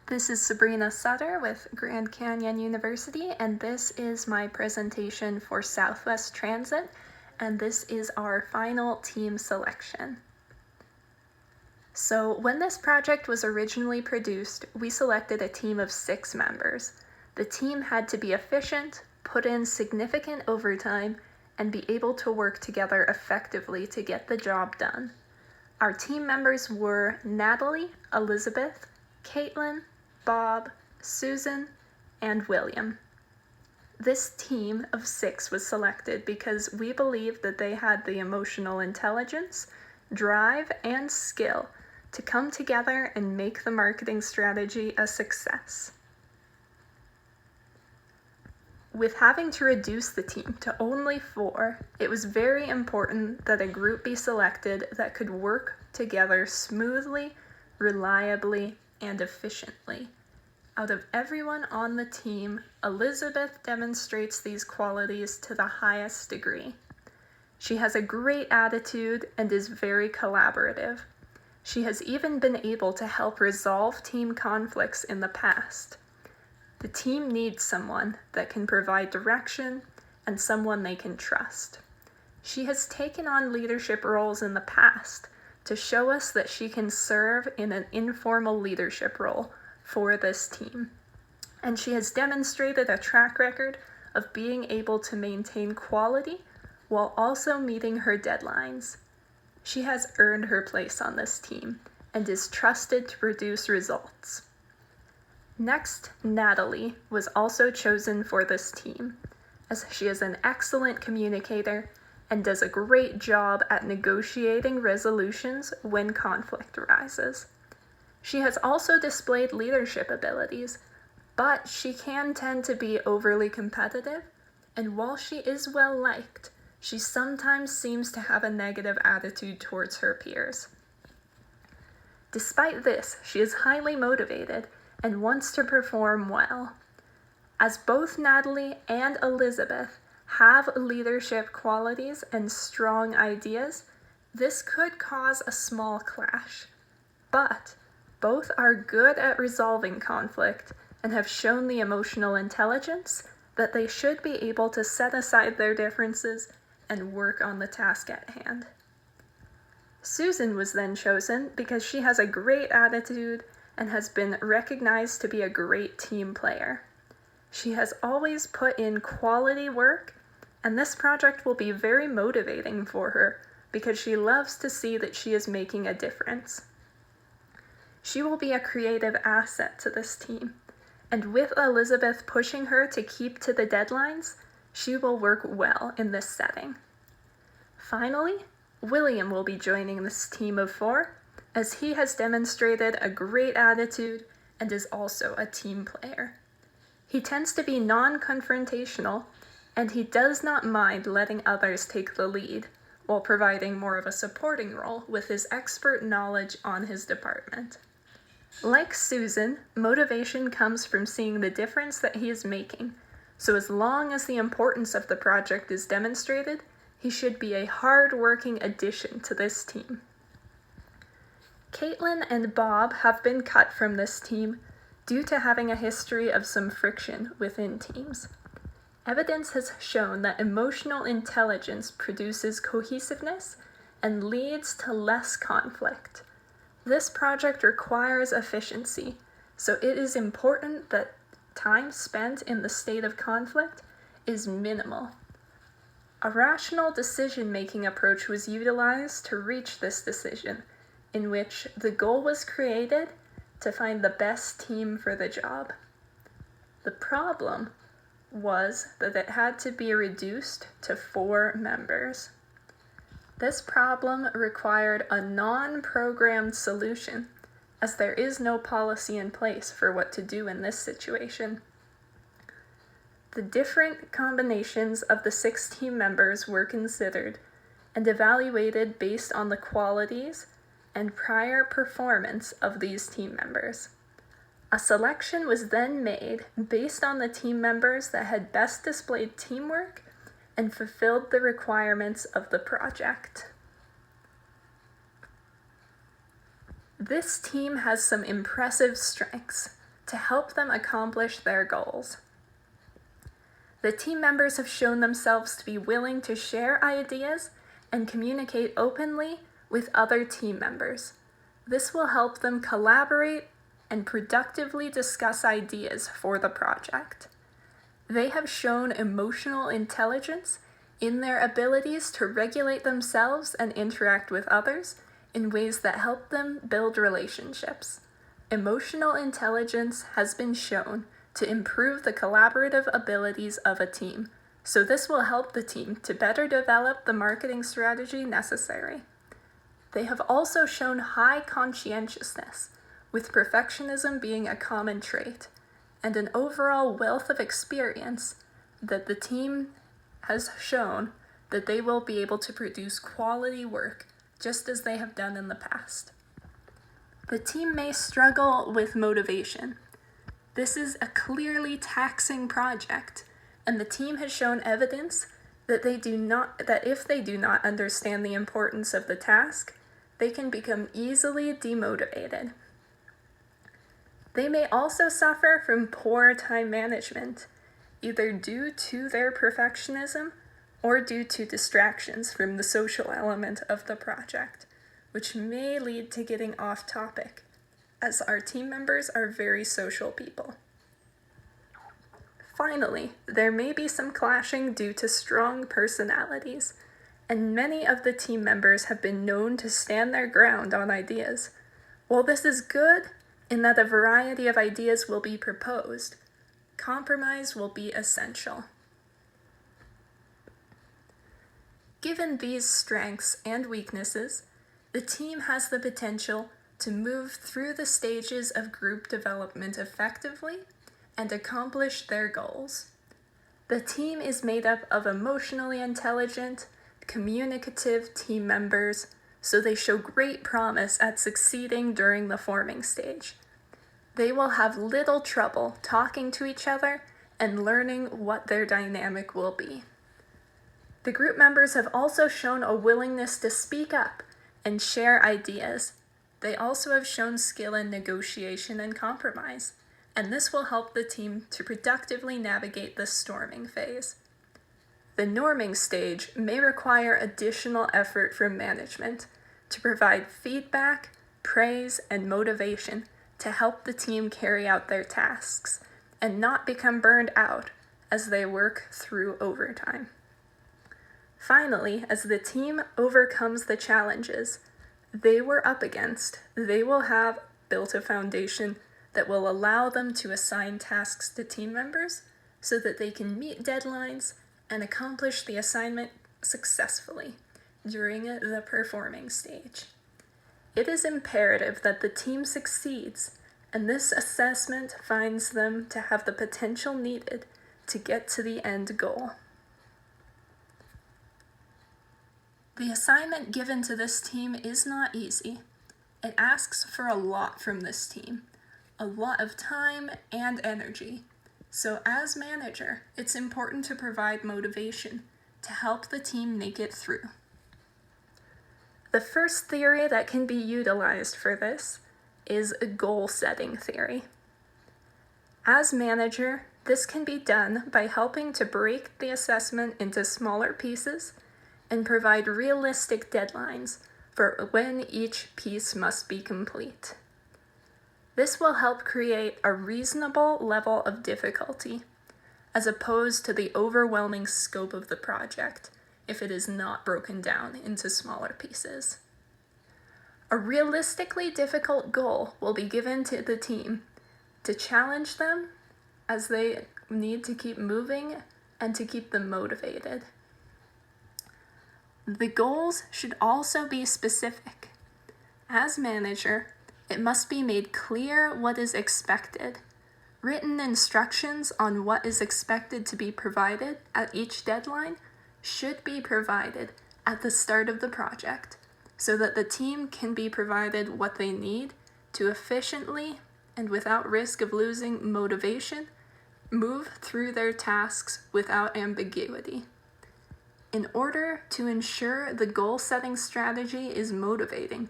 This is Sabrina Sutter with Grand Canyon University, and this is my presentation for Southwest Transit, and this is our final team selection. So when this project was originally produced, we selected a team of 6 members. The team had to be efficient, put in significant overtime, and be able to work together effectively to get the job done. Our team members were Natalie, Elizabeth, Caitlin, Bob, Susan, and William. This team of 6 was selected because we believed that they had the emotional intelligence, drive, and skill to come together and make the marketing strategy a success. With having to reduce the team to only 4, it was very important that a group be selected that could work together smoothly, reliably, and efficiently. Out of everyone on the team, Elizabeth demonstrates these qualities to the highest degree. She has a great attitude and is very collaborative. She has even been able to help resolve team conflicts in the past. The team needs someone that can provide direction and someone they can trust. She has taken on leadership roles in the past to show us that she can serve in an informal leadership role for this team. And she has demonstrated a track record of being able to maintain quality while also meeting her deadlines. She has earned her place on this team and is trusted to produce results. Next, Natalie was also chosen for this team, as she is an excellent communicator and does a great job at negotiating resolutions when conflict arises. She has also displayed leadership abilities, but she can tend to be overly competitive, and while she is well liked, she sometimes seems to have a negative attitude towards her peers. Despite this, she is highly motivated and wants to perform well. As both Natalie and Elizabeth have leadership qualities and strong ideas, this could cause a small clash. But both are good at resolving conflict and have shown the emotional intelligence that they should be able to set aside their differences and work on the task at hand. Susan was then chosen because she has a great attitude and has been recognized to be a great team player. She has always put in quality work, and this project will be very motivating for her because she loves to see that she is making a difference. She will be a creative asset to this team, and with Elizabeth pushing her to keep to the deadlines, she will work well in this setting. Finally, William will be joining this team of 4, as he has demonstrated a great attitude and is also a team player. He tends to be non-confrontational, and he does not mind letting others take the lead, while providing more of a supporting role with his expert knowledge on his department. Like Susan, motivation comes from seeing the difference that he is making, so as long as the importance of the project is demonstrated, he should be a hard-working addition to this team. Caitlin and Bob have been cut from this team due to having a history of some friction within teams. Evidence has shown that emotional intelligence produces cohesiveness and leads to less conflict. This project requires efficiency, so it is important that time spent in the state of conflict is minimal. A rational decision-making approach was utilized to reach this decision, in which the goal was created to find the best team for the job. The problem was that it had to be reduced to 4 members. This problem required a non-programmed solution, as there is no policy in place for what to do in this situation. The different combinations of the 6 team members were considered and evaluated based on the qualities and prior performance of these team members. A selection was then made based on the team members that had best displayed teamwork and fulfilled the requirements of the project. This team has some impressive strengths. to help them accomplish their goals. The team members have shown themselves to be willing to share ideas and communicate openly with other team members. This will help them collaborate and productively discuss ideas for the project. They have shown emotional intelligence in their abilities to regulate themselves and interact with others in ways that help them build relationships. Emotional intelligence has been shown to improve the collaborative abilities of a team, so this will help the team to better develop the marketing strategy necessary. They have also shown high conscientiousness, with perfectionism being a common trait, and an overall wealth of experience that the team has shown that they will be able to produce quality work just as they have done in the past. The team may struggle with motivation. This is a clearly taxing project, and the team has shown evidence that if they do not understand the importance of the task, they can become easily demotivated. They may also suffer from poor time management, either due to their perfectionism or due to distractions from the social element of the project, which may lead to getting off topic, as our team members are very social people. Finally, there may be some clashing due to strong personalities, and many of the team members have been known to stand their ground on ideas. While this is good in that a variety of ideas will be proposed, compromise will be essential. Given these strengths and weaknesses, the team has the potential to move through the stages of group development effectively and accomplish their goals. The team is made up of emotionally intelligent, communicative team members, so they show great promise at succeeding during the forming stage. They will have little trouble talking to each other and learning what their dynamic will be. The group members have also shown a willingness to speak up and share ideas. They also have shown skill in negotiation and compromise, and this will help the team to productively navigate the storming phase. The norming stage may require additional effort from management to provide feedback, praise, and motivation to help the team carry out their tasks and not become burned out as they work through overtime. Finally, as the team overcomes the challenges they were up against, they will have built a foundation that will allow them to assign tasks to team members so that they can meet deadlines and accomplish the assignment successfully during the performing stage. It is imperative that the team succeeds, and this assessment finds them to have the potential needed to get to the end goal. The assignment given to this team is not easy. It asks for a lot from this team, a lot of time and energy. So as manager, it's important to provide motivation to help the team make it through. The first theory that can be utilized for this is a goal-setting theory. As manager, this can be done by helping to break the assessment into smaller pieces and provide realistic deadlines for when each piece must be complete. This will help create a reasonable level of difficulty, as opposed to the overwhelming scope of the project if it is not broken down into smaller pieces. A realistically difficult goal will be given to the team to challenge them as they need to keep moving and to keep them motivated. The goals should also be specific. As manager, it must be made clear what is expected. Written instructions on what is expected to be provided at each deadline should be provided at the start of the project so that the team can be provided what they need to efficiently and without risk of losing motivation move through their tasks without ambiguity. In order to ensure the goal-setting strategy is motivating,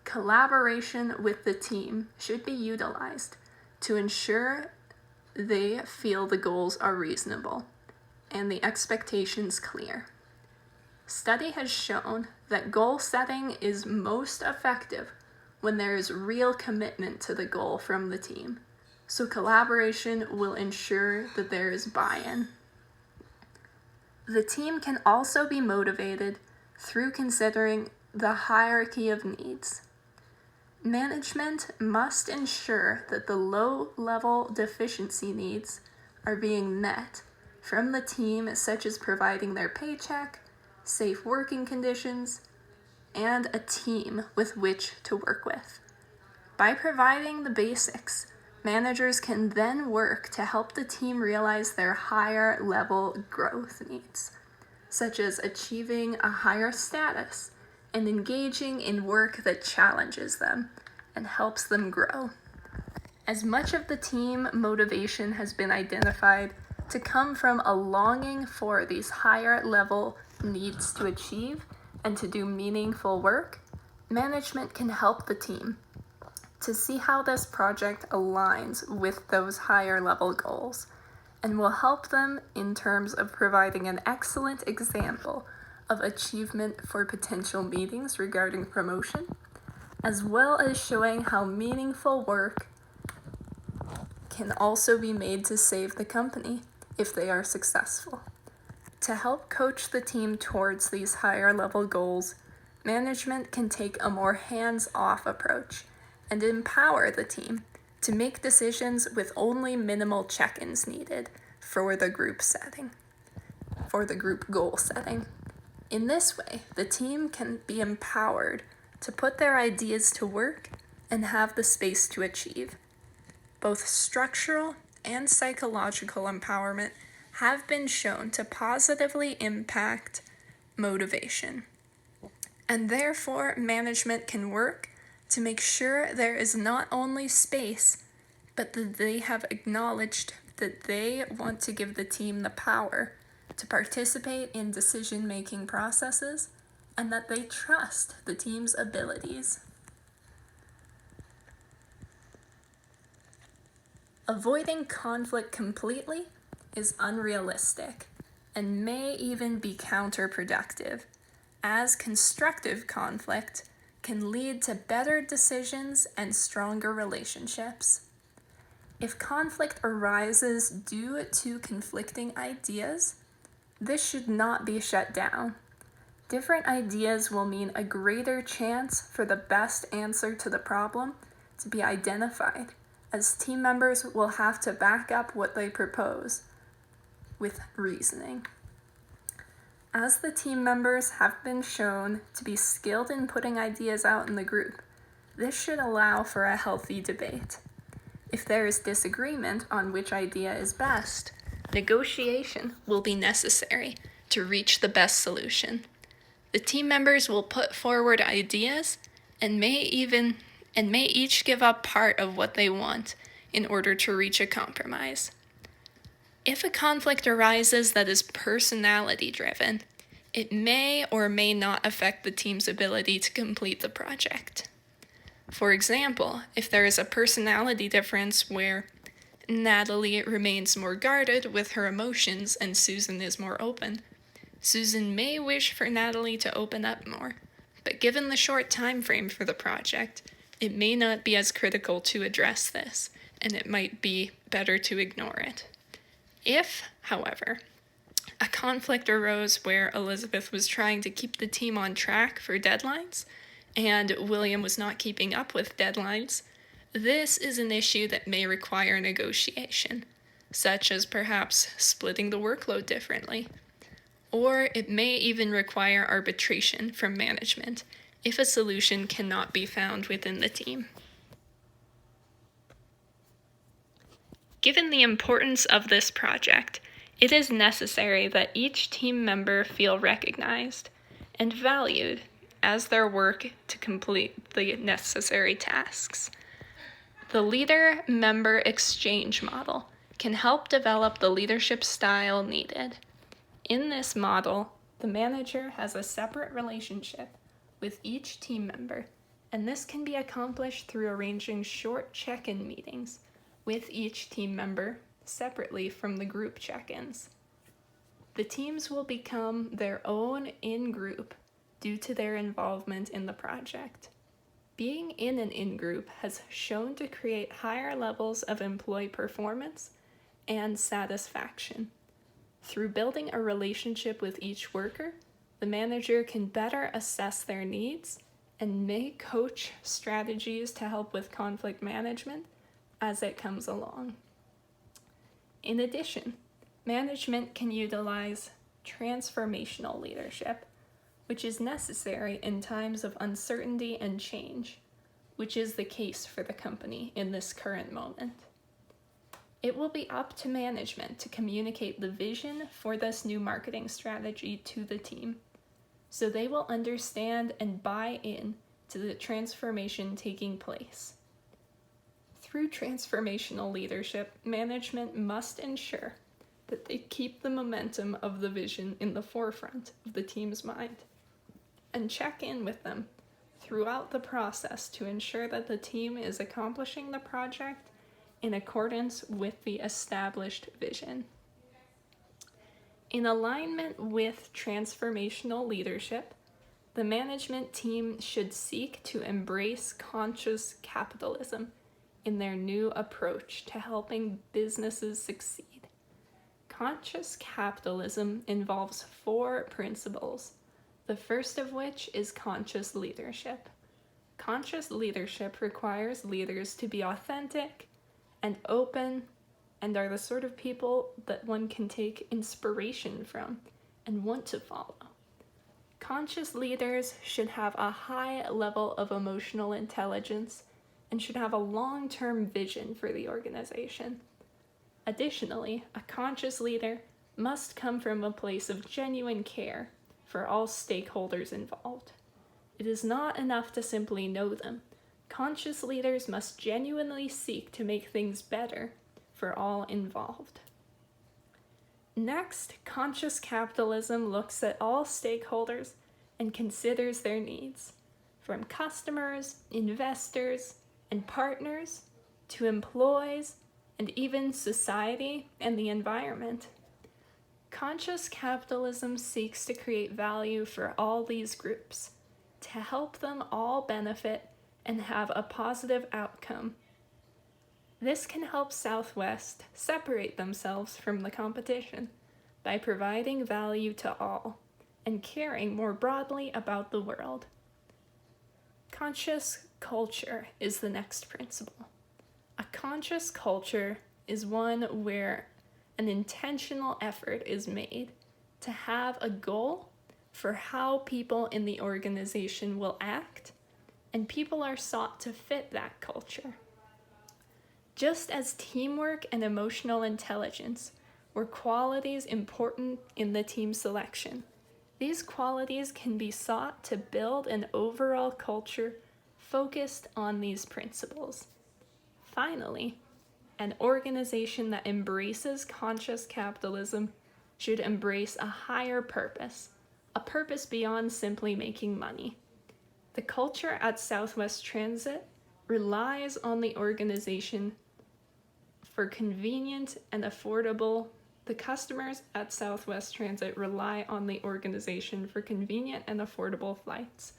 collaboration with the team should be utilized to ensure they feel the goals are reasonable and the expectations clear. Study has shown that goal setting is most effective when there is real commitment to the goal from the team, so collaboration will ensure that there is buy-in. The team can also be motivated through considering the hierarchy of needs. Management must ensure that the low-level deficiency needs are being met from the team, such as providing their paycheck, safe working conditions, and a team with which to work with. By providing the basics, managers can then work to help the team realize their higher level growth needs, such as achieving a higher status and engaging in work that challenges them and helps them grow. As much of the team motivation has been identified to come from a longing for these higher level needs to achieve and to do meaningful work, management can help the team to see how this project aligns with those higher level goals and will help them in terms of providing an excellent example of achievement for potential meetings regarding promotion, as well as showing how meaningful work can also be made to save the company if they are successful. To help coach the team towards these higher level goals, management can take a more hands-off approach and empower the team to make decisions with only minimal check-ins needed for the group goal setting. In this way, the team can be empowered to put their ideas to work and have the space to achieve. Both structural and psychological empowerment have been shown to positively impact motivation, and therefore management can work to make sure there is not only space, but that they have acknowledged that they want to give the team the power to participate in decision-making processes and that they trust the team's abilities. Avoiding conflict completely is unrealistic and may even be counterproductive, as constructive conflict can lead to better decisions and stronger relationships. If conflict arises due to conflicting ideas, this should not be shut down. Different ideas will mean a greater chance for the best answer to the problem to be identified, as team members will have to back up what they propose with reasoning. As the team members have been shown to be skilled in putting ideas out in the group, this should allow for a healthy debate. If there is disagreement on which idea is best, negotiation will be necessary to reach the best solution. The team members will put forward ideas and may each give up part of what they want in order to reach a compromise. If a conflict arises that is personality-driven, it may or may not affect the team's ability to complete the project. For example, if there is a personality difference where Natalie remains more guarded with her emotions and Susan is more open, Susan may wish for Natalie to open up more, but given the short time frame for the project, it may not be as critical to address this, and it might be better to ignore it. If, however, a conflict arose where Elizabeth was trying to keep the team on track for deadlines, and William was not keeping up with deadlines, this is an issue that may require negotiation, such as perhaps splitting the workload differently. Or it may even require arbitration from management if a solution cannot be found within the team. Given the importance of this project, it is necessary that each team member feel recognized and valued as their work to complete the necessary tasks. The leader-member exchange model can help develop the leadership style needed. In this model, the manager has a separate relationship with each team member, and this can be accomplished through arranging short check-in meetings with each team member separately from the group check-ins. The teams will become their own in-group due to their involvement in the project. Being in an in-group has shown to create higher levels of employee performance and satisfaction. Through building a relationship with each worker, the manager can better assess their needs and may coach strategies to help with conflict management as it comes along. In addition, management can utilize transformational leadership, which is necessary in times of uncertainty and change, which is the case for the company in this current moment. It will be up to management to communicate the vision for this new marketing strategy to the team, so they will understand and buy in to the transformation taking place. Through transformational leadership, management must ensure that they keep the momentum of the vision in the forefront of the team's mind and check in with them throughout the process to ensure that the team is accomplishing the project in accordance with the established vision. In alignment with transformational leadership, the management team should seek to embrace conscious capitalism in their new approach to helping businesses succeed. Conscious capitalism involves 4 principles, the first of which is conscious leadership. Conscious leadership requires leaders to be authentic and open and are the sort of people that one can take inspiration from and want to follow. Conscious leaders should have a high level of emotional intelligence and should have a long-term vision for the organization. Additionally, a conscious leader must come from a place of genuine care for all stakeholders involved. It is not enough to simply know them. Conscious leaders must genuinely seek to make things better for all involved. Next, conscious capitalism looks at all stakeholders and considers their needs, from customers, investors, and partners to employees, and even society and the environment. Conscious capitalism seeks to create value for all these groups, to help them all benefit and have a positive outcome. This can help Southwest separate themselves from the competition by providing value to all and caring more broadly about the world. Conscious culture is the next principle. A conscious culture is one where an intentional effort is made to have a goal for how people in the organization will act, and people are sought to fit that culture. Just as teamwork and emotional intelligence were qualities important in the team selection, these qualities can be sought to build an overall culture focused on these principles. Finally, an organization that embraces conscious capitalism should embrace a higher purpose, a purpose beyond simply making money. The culture at Southwest Transit relies on the organization for convenient and affordable. The customers at Southwest Transit rely on the organization for convenient and affordable flights.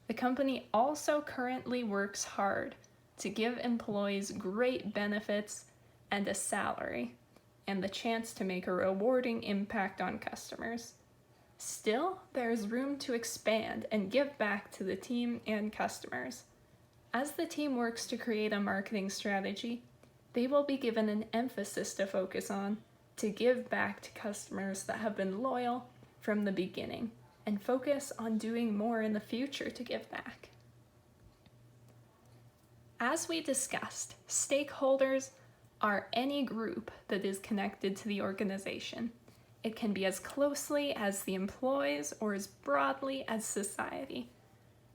The company also currently works hard to give employees great benefits and a salary, and the chance to make a rewarding impact on customers. Still, there is room to expand and give back to the team and customers. As the team works to create a marketing strategy, they will be given an emphasis to focus on to give back to customers that have been loyal from the beginning, and focus on doing more in the future to give back. As we discussed, stakeholders are any group that is connected to the organization. It can be as closely as the employees or as broadly as society.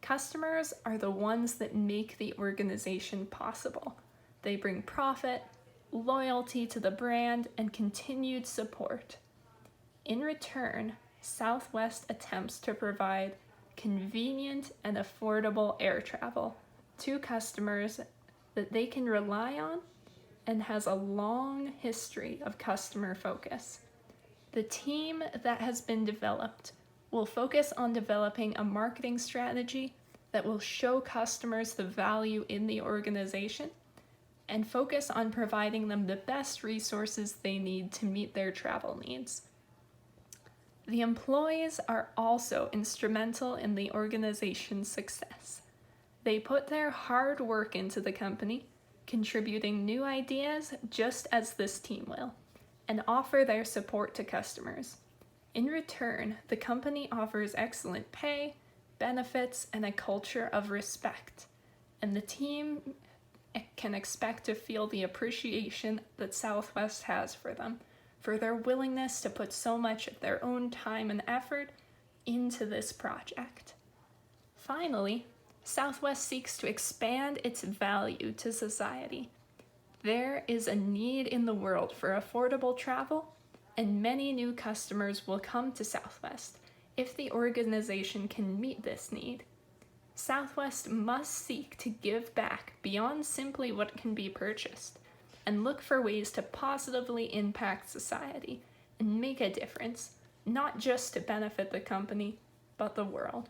Customers are the ones that make the organization possible. They bring profit, loyalty to the brand, and continued support. In return, Southwest attempts to provide convenient and affordable air travel to customers that they can rely on and has a long history of customer focus. The team that has been developed will focus on developing a marketing strategy that will show customers the value in the organization and focus on providing them the best resources they need to meet their travel needs. The employees are also instrumental in the organization's success. They put their hard work into the company, contributing new ideas just as this team will, and offer their support to customers. In return, the company offers excellent pay, benefits, and a culture of respect, and the team can expect to feel the appreciation that Southwest has for them, for their willingness to put so much of their own time and effort into this project. Finally, Southwest seeks to expand its value to society. There is a need in the world for affordable travel, and many new customers will come to Southwest if the organization can meet this need. Southwest must seek to give back beyond simply what can be purchased, and look for ways to positively impact society and make a difference, not just to benefit the company, but the world.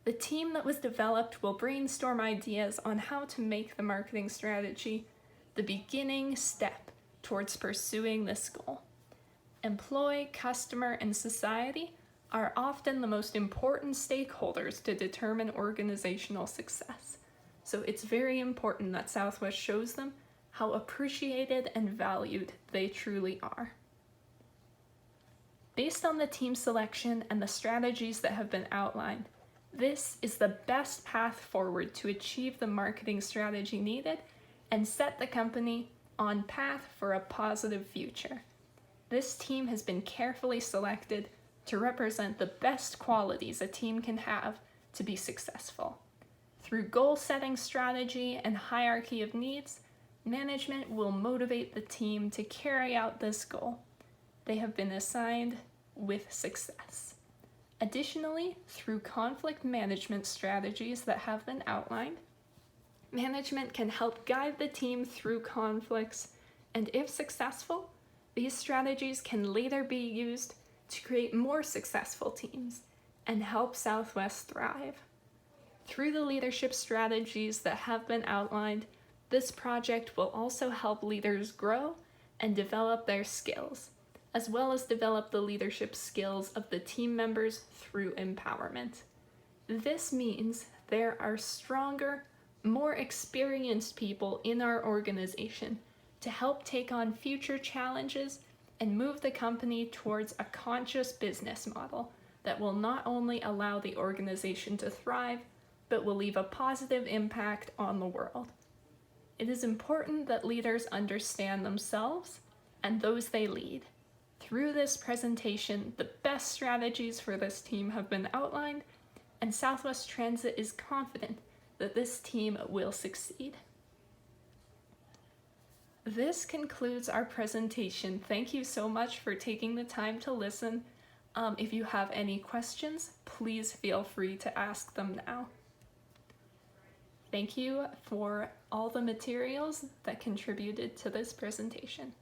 The team that was developed will brainstorm ideas on how to make the marketing strategy the beginning step towards pursuing this goal. Employee, customer, and society are often the most important stakeholders to determine organizational success. So it's very important that Southwest shows them how appreciated and valued they truly are. Based on the team selection and the strategies that have been outlined, this is the best path forward to achieve the marketing strategy needed and set the company on path for a positive future. This team has been carefully selected to represent the best qualities a team can have to be successful. Through goal-setting strategy and hierarchy of needs, management will motivate the team to carry out this goal. They have been assigned with success. Additionally, through conflict management strategies that have been outlined, management can help guide the team through conflicts, and if successful, these strategies can later be used to create more successful teams and help Southwest thrive. Through the leadership strategies that have been outlined, this project will also help leaders grow and develop their skills, as well as develop the leadership skills of the team members through empowerment. This means there are stronger, more experienced people in our organization to help take on future challenges and move the company towards a conscious business model that will not only allow the organization to thrive, but will leave a positive impact on the world. It is important that leaders understand themselves and those they lead. Through this presentation, the best strategies for this team have been outlined, and Southwest Transit is confident that this team will succeed. This concludes our presentation. Thank you so much for taking the time to listen. If you have any questions, please feel free to ask them now. Thank you for all the materials that contributed to this presentation.